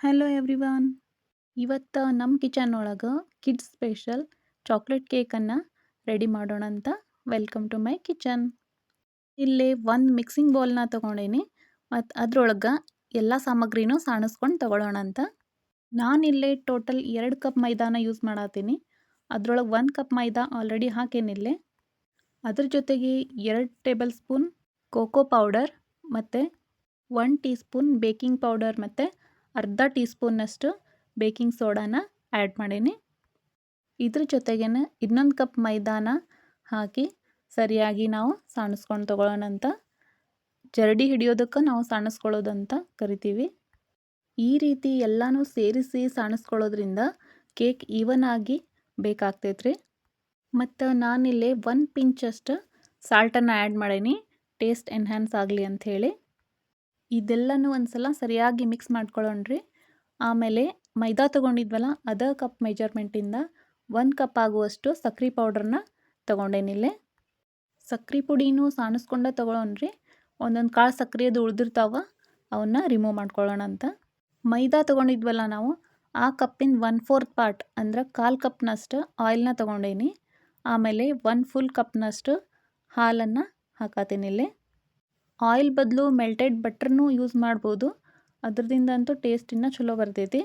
Hello everyone. ಇವತ್ತು ನಮ್ಮ kitchen ಒಳಗೆ ಕಿಡ್ಸ್ ಸ್ಪೆಷಲ್ ಚಾಕ್ಲೇಟ್ ಕೇಕನ್ನು ರೆಡಿ ಮಾಡೋಣ ಅಂತ. Welcome to my kitchen. ಇಲ್ಲಿ ಒಂದು ಮಿಕ್ಸಿಂಗ್ ಬೌಲ್ನ ತೊಗೊಂಡೇನಿ ಮತ್ತು ಅದ್ರೊಳಗೆ ಎಲ್ಲ ಸಾಮಗ್ರಿನೂ ಸಾಣಿಸ್ಕೊಂಡು ತೊಗೊಳ್ಳೋಣ ಅಂತ. ನಾನಿಲ್ಲಿ ಟೋಟಲ್ 2 ಕಪ್ ಮೈದಾನ ಯೂಸ್ ಮಾಡತ್ತೀನಿ. ಅದ್ರೊಳಗೆ 1 ಕಪ್ ಮೈದಾ ಆಲ್ರೆಡಿ ಹಾಕೇನಿಲ್ಲೇ. ಅದ್ರ ಜೊತೆಗೆ 2 ಟೇಬಲ್ ಸ್ಪೂನ್ ಕೋಕೋ ಪೌಡರ್ ಮತ್ತು 1 ಟೀ ಸ್ಪೂನ್ ಬೇಕಿಂಗ್ ಪೌಡರ್ ಮತ್ತು ಅರ್ಧ ಟೀ ಸ್ಪೂನ್ನಷ್ಟು ಬೇಕಿಂಗ್ ಸೋಡಾನ ಆ್ಯಡ್ ಮಾಡೀನಿ. ಇದ್ರ ಜೊತೆಗೇನೆ ಇನ್ನೊಂದು ಕಪ್ ಮೈದಾನ ಹಾಕಿ ಸರಿಯಾಗಿ ನಾವು ಸಾಣಿಸ್ಕೊಂಡು ತೊಗೊಳ್ಳೋಣ ಅಂತ. ಜರಡಿ ಹಿಡಿಯೋದಕ್ಕೆ ನಾವು ಸಾಣಿಸ್ಕೊಳ್ಳೋದಂತ ಕರಿತೀವಿ. ಈ ರೀತಿ ಎಲ್ಲನೂ ಸೇರಿಸಿ ಸಾಣಿಸ್ಕೊಳ್ಳೋದ್ರಿಂದ ಕೇಕ್ ಈವನ್ ಆಗಿ ಬೇಕಾಗ್ತೈತ್ರಿ. ಮತ್ತು ನಾನಿಲ್ಲಿ 1 ಪಿಂಚಷ್ಟು ಸಾಲ್ಟನ್ನು ಆ್ಯಡ್ ಮಾಡೀನಿ, ಟೇಸ್ಟ್ ಎನ್ಹ್ಯಾನ್ಸ್ ಆಗಲಿ ಅಂಥೇಳಿ. ಇದೆಲ್ಲನೂ ಒಂದ್ಸಲ ಸರಿಯಾಗಿ ಮಿಕ್ಸ್ ಮಾಡ್ಕೊಳ್ಳೋಣ್ರಿ. ಆಮೇಲೆ ಮೈದಾ ತೊಗೊಂಡಿದ್ವಲ್ಲ ಅದೇ ಕಪ್ ಮೆಜರ್ಮೆಂಟಿಂದ 1 ಕಪ್ ಆಗುವಷ್ಟು ಸಕ್ರೆ ಪೌಡ್ರನ್ನ ತೊಗೊಂಡೇನಿಲ್ಲೇ. ಸಕ್ರೆ ಪುಡಿನೂ ಸಾಣಿಸ್ಕೊಂಡ ತೊಗೊಳೋಣ್ರಿ. ಒಂದೊಂದು ಕಾಳು ಸಕ್ರೆದು ಉಳಿದಿರ್ತಾವ, ಅವನ್ನ ರಿಮೂವ್ ಮಾಡ್ಕೊಳ್ಳೋಣ ಅಂತ. ಮೈದಾ ತೊಗೊಂಡಿದ್ವಲ್ಲ ನಾವು ಆ ಕಪ್ಪಿನ 1/4 ಪಾರ್ಟ್ ಅಂದ್ರೆ 1/4 ಕಪ್ನಷ್ಟು ಆಯಿಲ್ನ ತೊಗೊಂಡೇನಿ. ಆಮೇಲೆ 1 ಫುಲ್ ಕಪ್ನಷ್ಟು ಹಾಲನ್ನು ಹಾಕತ್ತೀನಿ ಇಲ್ಲಿ. ಆಯಿಲ್ ಬದಲು ಮೆಲ್ಟೆಡ್ ಬಟ್ರನ್ನೂ ಯೂಸ್ ಮಾಡ್ಬೋದು, ಅದ್ರದಿಂದ ಅಂತೂ ಟೇಸ್ಟ್ ಇನ್ನೂ ಚಲೋ ಬರ್ತೈತಿ.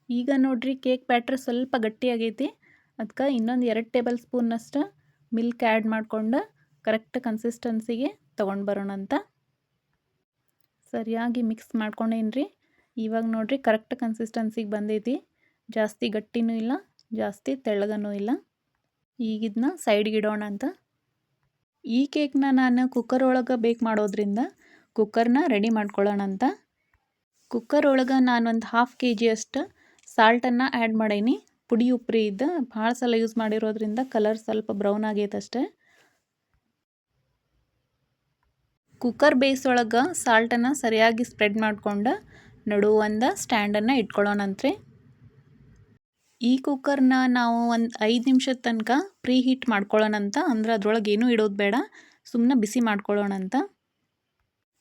ಈಗ ನೋಡ್ರಿ ಕೇಕ್ ಬ್ಯಾಟ್ರ್ ಸ್ವಲ್ಪ ಗಟ್ಟಿಯಾಗೈತಿ. ಅದಕ್ಕೆ ಇನ್ನೊಂದು 2 ಟೇಬಲ್ ಸ್ಪೂನ್ನಷ್ಟು ಮಿಲ್ಕ್ ಆ್ಯಡ್ ಮಾಡಿಕೊಂಡು ಕರೆಕ್ಟ್ ಕನ್ಸಿಸ್ಟೆನ್ಸಿಗೆ ತೊಗೊಂಡು ಬರೋಣ ಅಂತ. ಸರಿಯಾಗಿ ಮಿಕ್ಸ್ ಮಾಡ್ಕೊಂಡೇನ್ರಿ. ಇವಾಗ ನೋಡ್ರಿ ಕರೆಕ್ಟ್ ಕನ್ಸಿಸ್ಟೆನ್ಸಿಗೆ ಬಂದೈತಿ. ಜಾಸ್ತಿ ಗಟ್ಟಿನೂ ಇಲ್ಲ, ಜಾಸ್ತಿ ತೆಳ್ಳಗನೂ ಇಲ್ಲ. ಈಗ ಇದನ್ನ ಸೈಡ್ಗೆ ಇಡೋಣ ಅಂತ. ಈ ಕೇಕ್ನ ನಾನು ಕುಕ್ಕರ್ ಒಳಗೆ ಬೇಕ್ ಮಾಡೋದ್ರಿಂದ ಕುಕ್ಕರ್ನ ರೆಡಿ ಮಾಡ್ಕೊಳ್ಳೋಣ ಅಂತ. ಕುಕ್ಕರ್ ಒಳಗೆ ನಾನು ಒಂದು 1/2 kg ಅಷ್ಟು ಸಾಲ್ಟನ್ನು ಆ್ಯಡ್ ಮಾಡೀನಿ. ಪುಡಿ ಉಪ್ರಿ ಇದ್ದು ಭಾಳ ಸಲ ಯೂಸ್ ಮಾಡಿರೋದ್ರಿಂದ ಕಲರ್ ಸ್ವಲ್ಪ ಬ್ರೌನ್ ಆಗೈತಷ್ಟೇ. ಕುಕ್ಕರ್ ಬೇಸ್ ಒಳಗೆ ಸಾಲ್ಟನ್ನು ಸರಿಯಾಗಿ ಸ್ಪ್ರೆಡ್ ಮಾಡ್ಕೊಂಡು ನಡುವೊಂದು ಸ್ಟ್ಯಾಂಡನ್ನು ಇಟ್ಕೊಳ್ಳೋಣಂತ್ರಿ. ಈ ಕುಕ್ಕರ್ನ ನಾವು ಒಂದು 5 ನಿಮಿಷದ ತನಕ ಪ್ರೀ ಹೀಟ್ ಮಾಡ್ಕೊಳ್ಳೋಣಂತ. ಅಂದ್ರೆ ಅದ್ರೊಳಗೆ ಏನೂ ಇಡೋದು ಬೇಡ, ಸುಮ್ಮನೆ ಬಿಸಿ ಮಾಡ್ಕೊಳ್ಳೋಣಂತ.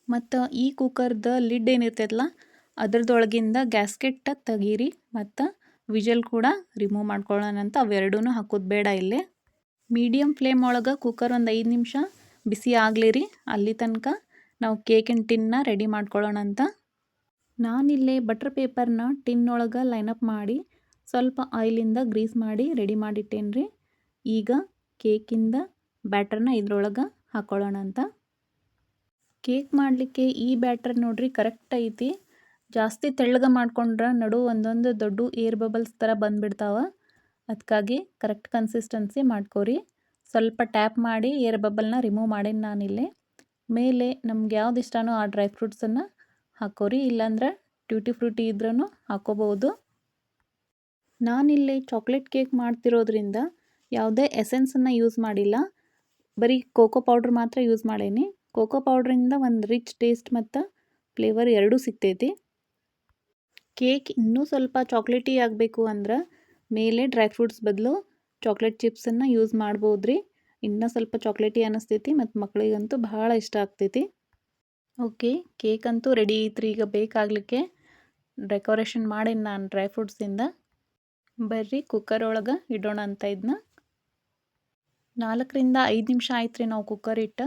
ಮತ್ತು ಈ ಕುಕ್ಕರ್ದು ಲಿಡ್ ಏನಿರ್ತೈತಲ್ಲ ಅದ್ರದೊಳಗಿಂದ ಗ್ಯಾಸ್ಕೆಟ್ ತೆಗೀರಿ ಮತ್ತು ವಿಜಲ್ ಕೂಡ ರಿಮೂವ್ ಮಾಡ್ಕೊಳ್ಳೋಣಂತ. ಅವೆರಡೂ ಹಾಕೋದು ಬೇಡ ಇಲ್ಲಿ. ಮೀಡಿಯಮ್ ಫ್ಲೇಮ್ ಒಳಗೆ ಕುಕ್ಕರ್ ಒಂದು 5 ನಿಮಿಷ ಬಿಸಿ ಆಗಲಿ. ಅಲ್ಲಿ ತನಕ ನಾವು ಕೇಕಿನ ಟಿನ್ನ ರೆಡಿ ಮಾಡ್ಕೊಳ್ಳೋಣಂತ. ನಾನಿಲ್ಲೇ ಬಟರ್ ಪೇಪರ್ನ ಟಿನ್ ಒಳಗೆ ಲೈನಪ್ ಮಾಡಿ ಸ್ವಲ್ಪ ಆಯಿಲಿಂದ ಗ್ರೀಸ್ ಮಾಡಿ ರೆಡಿ ಮಾಡಿಟ್ಟೇನ್ರಿ. ಈಗ ಕೇಕಿಂದ ಬ್ಯಾಟರ್ನ ಇದ್ರೊಳಗೆ ಹಾಕ್ಕೊಳ್ಳೋಣ ಅಂತ. ಕೇಕ್ ಮಾಡಲಿಕ್ಕೆ ಈ ಬ್ಯಾಟರ್ ನೋಡ್ರಿ ಕರೆಕ್ಟ್ ಐತಿ. ಜಾಸ್ತಿ ತೆಳ್ಳಗೆ ಮಾಡ್ಕೊಂಡ್ರೆ ನಡು ಒಂದೊಂದು ದೊಡ್ಡ ಏರ್ ಬಬಲ್ಸ್ ಥರ ಬಂದುಬಿಡ್ತಾವೆ. ಅದಕ್ಕಾಗಿ ಕರೆಕ್ಟ್ ಕನ್ಸಿಸ್ಟೆನ್ಸಿ ಮಾಡ್ಕೊರಿ. ಸ್ವಲ್ಪ ಟ್ಯಾಪ್ ಮಾಡಿ ಏರ್ ಬಬಲ್ನ ರಿಮೂವ್ ಮಾಡೇನಿ ನಾನಿಲ್ಲಿ. ಮೇಲೆ ನಮ್ಗೆ ಯಾವ್ದು ಇಷ್ಟನೋ ಆ ಡ್ರೈ ಫ್ರೂಟ್ಸನ್ನು ಹಾಕೋರಿ, ಇಲ್ಲಾಂದ್ರೆ ಟ್ಯೂಟಿ ಫ್ರೂಟಿ ಇದ್ರೂ ಹಾಕೋಬೋದು. ನಾನಿಲ್ಲಿ ಚಾಕ್ಲೇಟ್ ಕೇಕ್ ಮಾಡ್ತಿರೋದ್ರಿಂದ ಯಾವುದೇ ಎಸೆನ್ಸನ್ನು ಯೂಸ್ ಮಾಡಿಲ್ಲ, ಬರೀ ಕೋಕೋ ಪೌಡ್ರ್ ಮಾತ್ರ ಯೂಸ್ ಮಾಡೇನಿ. ಕೋಕೋ ಪೌಡ್ರಿಂದ ಒಂದು ರಿಚ್ ಟೇಸ್ಟ್ ಮತ್ತು ಫ್ಲೇವರ್ ಎರಡೂ ಸಿಗ್ತೈತಿ. ಕೇಕ್ ಇನ್ನೂ ಸ್ವಲ್ಪ ಚಾಕ್ಲೇಟಿ ಆಗಬೇಕು ಅಂದ್ರೆ ಮೇಲೆ ಡ್ರೈ ಫ್ರೂಟ್ಸ್ ಬದಲು ಚಾಕ್ಲೇಟ್ ಚಿಪ್ಸನ್ನು ಯೂಸ್ ಮಾಡ್ಬೋದ್ರಿ. ಇನ್ನೂ ಸ್ವಲ್ಪ ಚಾಕ್ಲೇಟಿ ಅನ್ನಿಸ್ತೈತಿ ಮತ್ತು ಮಕ್ಕಳಿಗಂತೂ ಭಾಳ ಇಷ್ಟ ಆಗ್ತೈತಿ. ಓಕೆ, ಕೇಕ್ ಅಂತೂ ರೆಡಿ ಐತ್ರಿ. ಈಗ ಬೇಕಾಗಲಿಕ್ಕೆ ಡೆಕೋರೇಷನ್ ಮಾಡೇನಿ ನಾನು ಡ್ರೈ ಫ್ರೂಟ್ಸಿಂದ. ಬರ್ರಿ ಕುಕ್ಕರ್ ಒಳಗೆ ಇಡೋಣ ಅಂತ. ಇದನ್ನ 4 ರಿಂದ 5 ನಿಮಿಷ ಆಯ್ತು ರೀ ನಾವು ಕುಕ್ಕರ್ ಇಟ್ಟು.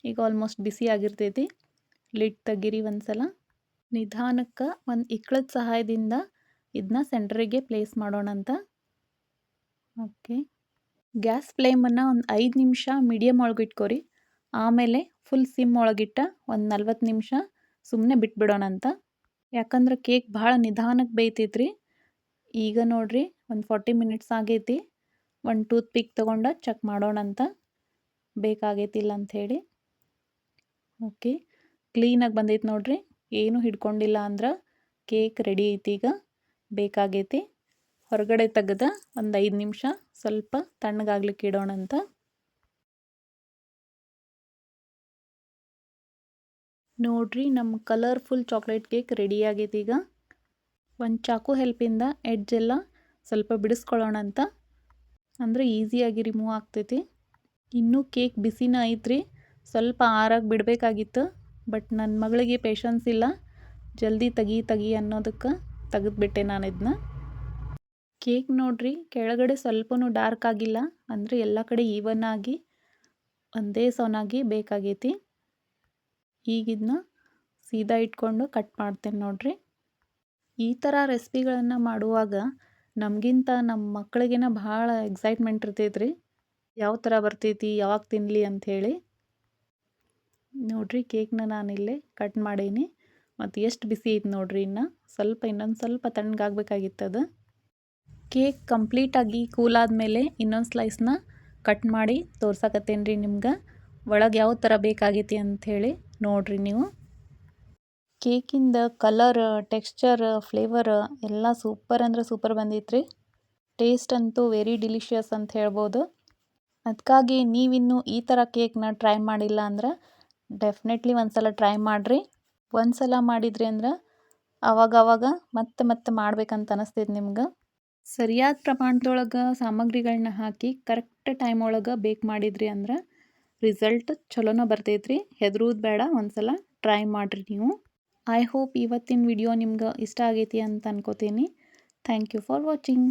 ಈಗ ಆಲ್ಮೋಸ್ಟ್ ಬಿಸಿ ಆಗಿರ್ತೈತಿ. ಲಿಡ್ ತೆಗೀರಿ ಒಂದ್ಸಲ. ನಿಧಾನಕ್ಕೆ ಒಂದು ಇಕ್ಕಳದ ಸಹಾಯದಿಂದ ಇದನ್ನ ಸೆಂಟ್ರಿಗೆ ಪ್ಲೇಸ್ ಮಾಡೋಣ ಅಂತ. ಓಕೆ, ಗ್ಯಾಸ್ ಫ್ಲೇಮನ್ನು ಒಂದು 5 ನಿಮಿಷ ಮೀಡಿಯಮ್ ಒಳಗೆ ಇಟ್ಕೊರಿ. ಆಮೇಲೆ ಫುಲ್ ಸಿಮ್ ಒಳಗಿಟ್ಟು ಒಂದು 40 ನಿಮಿಷ ಸುಮ್ಮನೆ ಬಿಟ್ಬಿಡೋಣ ಅಂತ. ಯಾಕಂದ್ರೆ ಕೇಕ್ ಭಾಳ ನಿಧಾನಕ್ಕೆ ಬೇಯ್ತೈತ್ರಿ. ಈಗ ನೋಡ್ರಿ ಒಂದು 40 ಮಿನಿಟ್ಸ್ ಆಗೈತಿ. ಒಂದು ಟೂತ್ ಪಿಕ್ ತೊಗೊಂಡು ಚೆಕ್ ಮಾಡೋಣ ಅಂತ, ಬೇಕಾಗೈತಿಲ್ಲ ಅಂಥೇಳಿ. ಓಕೆ, ಕ್ಲೀನಾಗಿ ಬಂದೈತಿ ನೋಡ್ರಿ, ಏನೂ ಹಿಡ್ಕೊಂಡಿಲ್ಲ ಅಂದ್ರೆ ಕೇಕ್ ರೆಡಿ ಐತಿ. ಈಗ ಬೇಕಾಗೈತಿ. ಹೊರಗಡೆ ತೆಗೆದು ಒಂದು 5 ನಿಮಿಷ ಸ್ವಲ್ಪ ತಣ್ಣಗಾಗ್ಲಿಕ್ಕೆ ಇಡೋಣ ಅಂತ. ನೋಡ್ರಿ ನಮ್ಮ ಕಲರ್ಫುಲ್ ಚಾಕ್ಲೇಟ್ ಕೇಕ್ ರೆಡಿ ಆಗೈತಿ. ಈಗ ಒಂದು ಚಾಕು ಹೆಲ್ಪಿಂದ ಎಡ್ಜೆಲ್ಲ ಸ್ವಲ್ಪ ಬಿಡಿಸ್ಕೊಳ್ಳೋಣ ಅಂತ, ಅಂದರೆ ಈಸಿಯಾಗಿ ರಿಮೂವ್ ಆಗ್ತೈತಿ. ಇನ್ನೂ ಕೇಕ್ ಬಿಸಿನ ಐತ್ರಿ, ಸ್ವಲ್ಪ ಆರಾಗಿ ಬಿಡಬೇಕಾಗಿತ್ತು. ಬಟ್ ನನ್ನ ಮಗಳಿಗೆ ಪೇಷನ್ಸ್ ಇಲ್ಲ, ಜಲ್ದಿ ತೆಗಿ ಅನ್ನೋದಕ್ಕೆ ತೆಗೆದ್ಬಿಟ್ಟೆ ನಾನು ಇದನ್ನ. ಕೇಕ್ ನೋಡ್ರಿ ಕೆಳಗಡೆ ಸ್ವಲ್ಪನೂ ಡಾರ್ಕ್ ಆಗಿಲ್ಲ, ಅಂದರೆ ಎಲ್ಲ ಕಡೆ ಈವನ್ ಆಗಿ ಒಂದೇ ಸೌನಾಗಿ ಬೇಕಾಗೈತಿ. ಈಗ ಇದನ್ನ ಸೀದಾ ಇಟ್ಕೊಂಡು ಕಟ್ ಮಾಡ್ತೇನೆ ನೋಡ್ರಿ. ಈ ಥರ ರೆಸಿಪಿಗಳನ್ನು ಮಾಡುವಾಗ ನಮಗಿಂತ ನಮ್ಮ ಮಕ್ಕಳಿಗೇನ ಭಾಳ ಎಕ್ಸೈಟ್ಮೆಂಟ್ ಇರ್ತೈತ್ರಿ, ಯಾವ ಥರ ಬರ್ತೈತಿ, ಯಾವಾಗ ತಿನ್ನಲಿ ಅಂಥೇಳಿ. ನೋಡ್ರಿ ಕೇಕ್ನ ನಾನಿಲ್ಲೇ ಕಟ್ ಮಾಡೀನಿ. ಮತ್ತು ಎಷ್ಟು ಬಿಸಿ ಐತೆ ನೋಡ್ರಿ, ಇನ್ನೊಂದು ಸ್ವಲ್ಪ ತಣ್ಣಗಾಗಬೇಕಾಗಿತ್ತದು. ಕೇಕ್ ಕಂಪ್ಲೀಟಾಗಿ ಕೂಲಾದ್ಮೇಲೆ ಇನ್ನೊಂದು ಸ್ಲೈಸ್ನ ಕಟ್ ಮಾಡಿ ತೋರ್ಸಕತ್ತೇನೆ ರೀ ನಿಮ್ಗೆ. ಒಳಗೆ ಯಾವ ಥರ ಬೇಕಾಗೈತಿ ಅಂಥೇಳಿ ನೋಡ್ರಿ ನೀವು. ಕೇಕಿಂದ ಕಲರ್, ಟೆಕ್ಸ್ಚರ್, ಫ್ಲೇವರ್ ಎಲ್ಲ ಸೂಪರ್ ಅಂದರೆ ಸೂಪರ್ ಬಂದಿತ್ತು ರೀ. ಟೇಸ್ಟ್ ಅಂತೂ ವೆರಿ ಡಿಲಿಷಿಯಸ್ ಅಂತ ಹೇಳ್ಬೋದು. ಅದಕ್ಕಾಗಿ ನೀವಿನ್ನೂ ಈ ಥರ ಕೇಕ್ನ ಟ್ರೈ ಮಾಡಿಲ್ಲ ಅಂದ್ರೆ ಡೆಫಿನೆಟ್ಲಿ ಒಂದ್ಸಲ ಟ್ರೈ ಮಾಡಿರಿ. ಒಂದ್ಸಲ ಮಾಡಿದ್ರಿ ಅಂದ್ರೆ ಆವಾಗವಾಗ ಮತ್ತೆ ಮಾಡ್ಬೇಕಂತ ಅನಿಸ್ತೈತೆ ನಿಮ್ಗೆ. ಸರಿಯಾದ ಪ್ರಮಾಣದೊಳಗೆ ಸಾಮಗ್ರಿಗಳನ್ನ ಹಾಕಿ ಕರೆಕ್ಟ್ ಟೈಮ್ ಒಳಗೆ ಬೇಕ್ ಮಾಡಿದ್ರಿ ಅಂದ್ರೆ ರಿಸಲ್ಟ್ ಚಲೋನ ಬರ್ತೈತ್ರಿ. ಹೆದರೋದು ಬೇಡ, ಒಂದ್ಸಲ ಟ್ರೈ ಮಾಡಿರಿ ನೀವು. ಐ ಹೋಪ್ ಇವತ್ತಿನ ವಿಡಿಯೋ ನಿಮ್ಗೆ ಇಷ್ಟ ಆಗೈತಿ ಅಂತ ಅನ್ಕೋತೀನಿ. Thank you for watching.